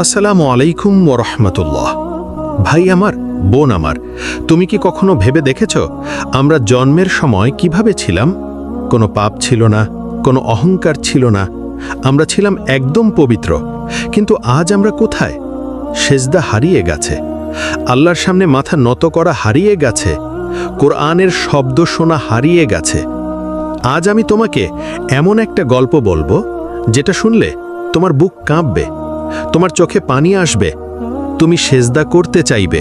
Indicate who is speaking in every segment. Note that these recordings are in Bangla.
Speaker 1: আসসালামু আলাইকুম ওরহমতুল্লাহ। ভাই আমার, বোন আমার, তুমি কি কখনো ভেবে দেখেছ আমরা জন্মের সময় কিভাবে ছিলাম? কোনো পাপ ছিল না, কোনো অহংকার ছিল না, আমরা ছিলাম একদম পবিত্র। কিন্তু আজ আমরা কোথায়? সেজদা হারিয়ে গেছে, আল্লাহর সামনে মাথা নত করা হারিয়ে গেছে, কোরআনের শব্দ শোনা হারিয়ে গেছে। আজ আমি তোমাকে এমন একটা গল্প বলবো যেটা শুনলে তোমার বুক কাঁপবে, তোমার চোখে পানি আসবে, তুমি সেজদা করতে চাইবে।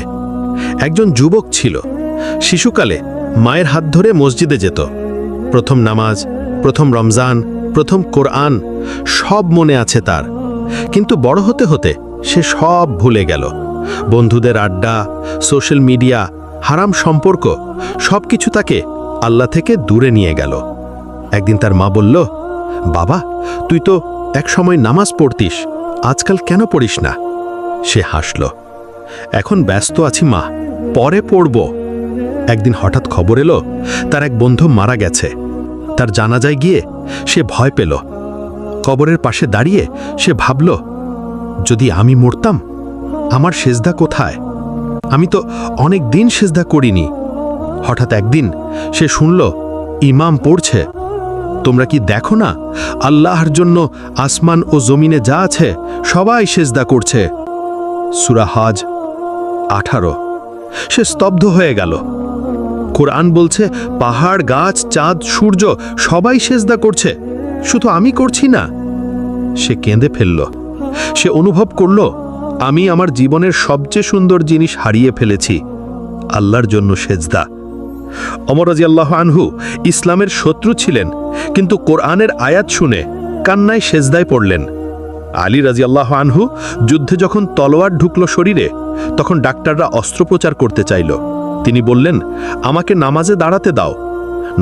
Speaker 1: একজন যুবক ছিল, শিশুকালে মায়ের হাত ধরে মসজিদে যেত। প্রথম নামাজ, প্রথম রমজান, প্রথম কোরআন সব মনে আছে তার। কিন্তু বড় হতে হতে সে সব ভুলে গেল। বন্ধুদের আড্ডা, সোশ্যাল মিডিয়া, হারাম সম্পর্ক সব কিছু তাকে আল্লাহ থেকে দূরে নিয়ে গেল। একদিন তার মা বলল, বাবা, তুই তো এক সময় নামাজ পড়তিস, আজকাল কেন পড়িস না? সে হাসল, এখন ব্যস্ত আছি মা, পরে পড়ব। একদিন হঠাৎ খবর এলো তার এক বন্ধু মারা গেছে। তার জানাজায় গিয়ে সে ভয় পেল। কবরের পাশে দাঁড়িয়ে সে ভাবল, যদি আমি মরতাম, আমার সেজদা কোথায়? আমি তো অনেক দিন সেজদা করিনি। হঠাৎ একদিন সে শুনল ইমাম পড়ছে, তোমরা কি দেখো না, আল্লাহর জন্য আসমান ও জমিনে যা আছে সবাই সেজদা করছে। সূরা হজ 18। সে স্তব্ধ হয়ে গেল। কোরআন বলছে পাহাড়, গাছ, চাঁদ, সূর্য সবাই সেজদা করছে, শুধু আমি করছি না। সে কেঁদে ফেলল। সে অনুভব করল, আমি আমার জীবনের সবচেয়ে সুন্দর জিনিস হারিয়ে ফেলেছি, আল্লাহর জন্য সেজদা। ওমর রাদিয়াল্লাহু আনহু ইসলামের শত্রু ছিলেন, কিন্তু কোরআনের আয়াত শুনে কান্নায় সেজদায় পড়লেন। আলী রাদিয়াল্লাহু আনহু যুদ্ধে যখন তলোয়ার ঢুকল শরীরে, তখন ডাক্তাররা অস্ত্রোপচার করতে চাইল। তিনি বললেন, আমাকে নামাজে দাঁড়াতে দাও।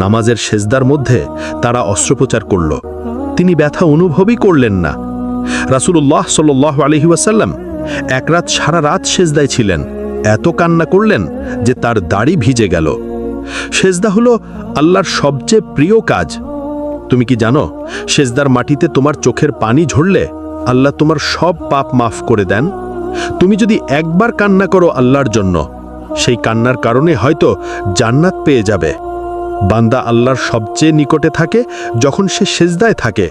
Speaker 1: নামাজের সেজদার মধ্যে তারা অস্ত্রোপচার করল। তিনি ব্যথা অনুভবই করলেন না। রাসূলুল্লাহ সাল্লাল্লাহু আলাইহি ওয়াসাল্লাম এক রাত সারা রাত সেজদায় ছিলেন, এত কান্না করলেন যে তার দাড়ি ভিজে গেল। সেজদা হলো আল্লাহর সবচেয়ে প্রিয় কাজ। তুমি কি জানো, সেজদার মাটিতে তোমার চোখের পানি ঝরলে আল্লাহ তোমার সব পাপ মাফ করে দেন। তুমি যদি একবার কান্না করো আল্লাহর জন্য, সেই কান্নার কারণে হয়তো জান্নাত পেয়ে যাবে। বান্দা আল্লাহর সবচেয়ে নিকটে থাকে যখন সে সেজদায় থাকে।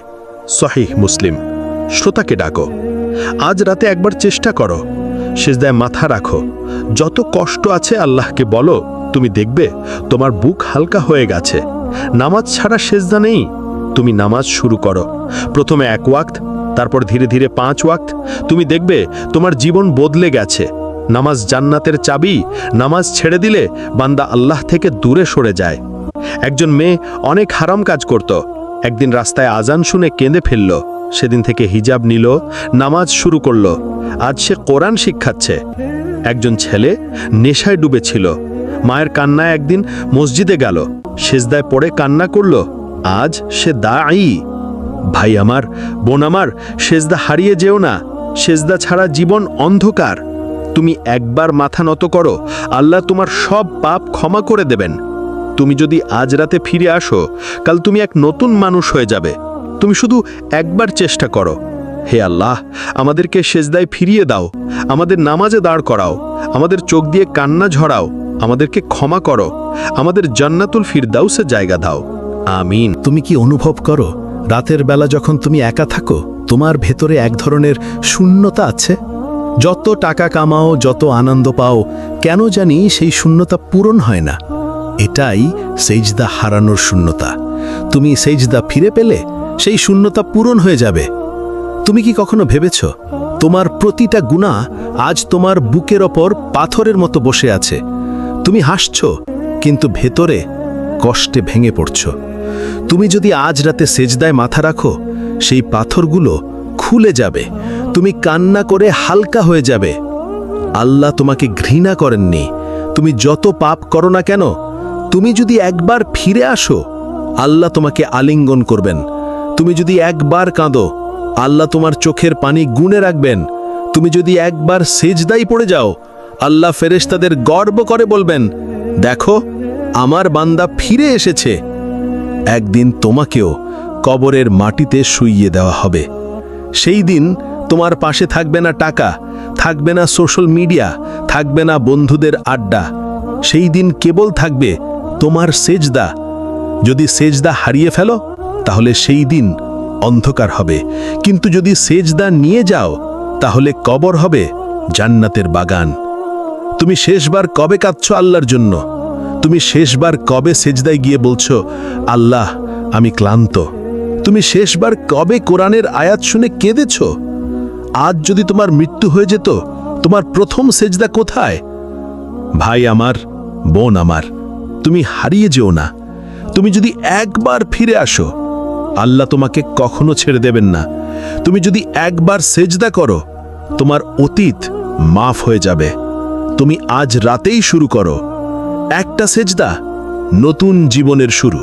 Speaker 1: সহিহ মুসলিম। শ্রোতাকে ডাকো, আজ রাতে একবার চেষ্টা করো, সেজদায় মাথা রাখো, যত কষ্ট আছে আল্লাহকে বলো। তুমি দেখবে তোমার বুক হালকা হয়ে গেছে। নামাজ ছাড়া সেজদা নেই। তুমি নামাজ শুরু করো, প্রথমে 1 ওয়াক্ত, তারপর ধীরে ধীরে 5 ওয়াক্ত। তুমি দেখবে তোমার জীবন বদলে গেছে। নামাজ জান্নাতের চাবি। নামাজ ছেড়ে দিলে বান্দা আল্লাহ থেকে দূরে সরে যায়। একজন মেয়ে অনেক হারাম কাজ করত। একদিন রাস্তায় আজান শুনে কেঁদে ফেলল। সেদিন থেকে হিজাব নিল, নামাজ শুরু করল। আজ সে কোরআন শিক্ষাচ্ছে। একজন ছেলে নেশায় ডুবেছিল। মায়ের কান্নায় একদিন মসজিদে গেল, সেজদায় পড়ে কান্না করল। আজ সে দাঈ। ভাই আমার, বোন আমার, সেজদা হারিয়ে যেও না। সেজদা ছাড়া জীবন অন্ধকার। তুমি একবার মাথা নত করো, আল্লাহ তোমার সব পাপ ক্ষমা করে দেবেন। তুমি যদি আজ রাতে ফিরে আসো, কাল তুমি এক নতুন মানুষ হয়ে যাবে। তুমি শুধু একবার চেষ্টা করো। হে আল্লাহ, আমাদেরকে সেজদায় ফিরিয়ে দাও, আমাদের নামাজে দাঁড় করাও, আমাদের চোখ দিয়ে কান্না ঝরাও, আমাদেরকে ক্ষমা করো, আমাদের জান্নাতুল ফিরদাউসে জায়গা দাও। আমিন।
Speaker 2: তুমি কি অনুভব করো, রাতের বেলা যখন তুমি একা থাকো, তোমার ভেতরে এক ধরনের শূন্যতা আছে? যত টাকা কামাও, যত আনন্দ পাও, কেন জানি সেই শূন্যতা পূরণ হয় না। এটাই সেজদা হারানোর শূন্যতা। তুমি সেজদা ফিরে পেলে সেই শূন্যতা পূরণ হয়ে যাবে। তুমি কি কখনো ভেবেছ, তোমার প্রতিটা গুনাহ আজ তোমার বুকের ওপর পাথরের মতো বসে আছে? তুমি হাসছ, কিন্তু ভেতরে কষ্টে ভেঙে পড়ছ। তুমি যদি আজ রাতে সেজদায় মাথা রাখো, সেই পাথরগুলো খুলে যাবে। তুমি কান্না করে হালকা হয়ে যাবে। আল্লাহ তোমাকে ঘৃণা করেননি। তুমি যত পাপ করো না কেন, তুমি যদি একবার ফিরে আসো, আল্লাহ তোমাকে আলিঙ্গন করবেন। তুমি যদি একবার কাঁদো, আল্লাহ তোমার চোখের পানি গুণে রাখবেন। তুমি যদি একবার সেজদায় পড়ে যাও, আল্লাহ ফেরেশতাদের গর্ব করে বলবেন, দেখো আমার বান্দা ফিরে এসেছে। একদিন তোমাকেও কবরের মাটিতে শুইয়ে দেওয়া হবে। সেই দিন তোমার পাশে থাকবে না টাকা, থাকবে না সোশ্যাল মিডিয়া, থাকবে না বন্ধুদের আড্ডা। সেই দিন কেবল থাকবে তোমার সেজদা। যদি সেজদা হারিয়ে ফেলো তাহলে সেই দিন অন্ধকার হবে, কিন্তু যদি সেজদা নিয়ে যাও তাহলে কবর হবে জান্নাতের বাগান। তুমি শেষবার কবে কাঁদছো আল্লাহর জন্য? তুমি শেষবার কবে সেজদায় গিয়ে বলছো, আল্লাহ আমি ক্লান্ত? তুমি শেষবার কবে কোরআনের আয়াত শুনে কেঁদেছ? আজ যদি তোমার মৃত্যু হয়ে যেত, তোমার প্রথম সেজদা কোথায়? ভাই আমার, বোন আমার, তুমি হারিয়ে যেও না। তুমি যদি একবার ফিরে আসো, আল্লাহ তোমাকে কখনো ছেড়ে দেবেন না। তুমি যদি একবার সেজদা করো, তোমার অতীত মাফ হয়ে যাবে। তুমি আজ রাতেই শুরু করো একটা সেজদা, নতুন জীবনের শুরু।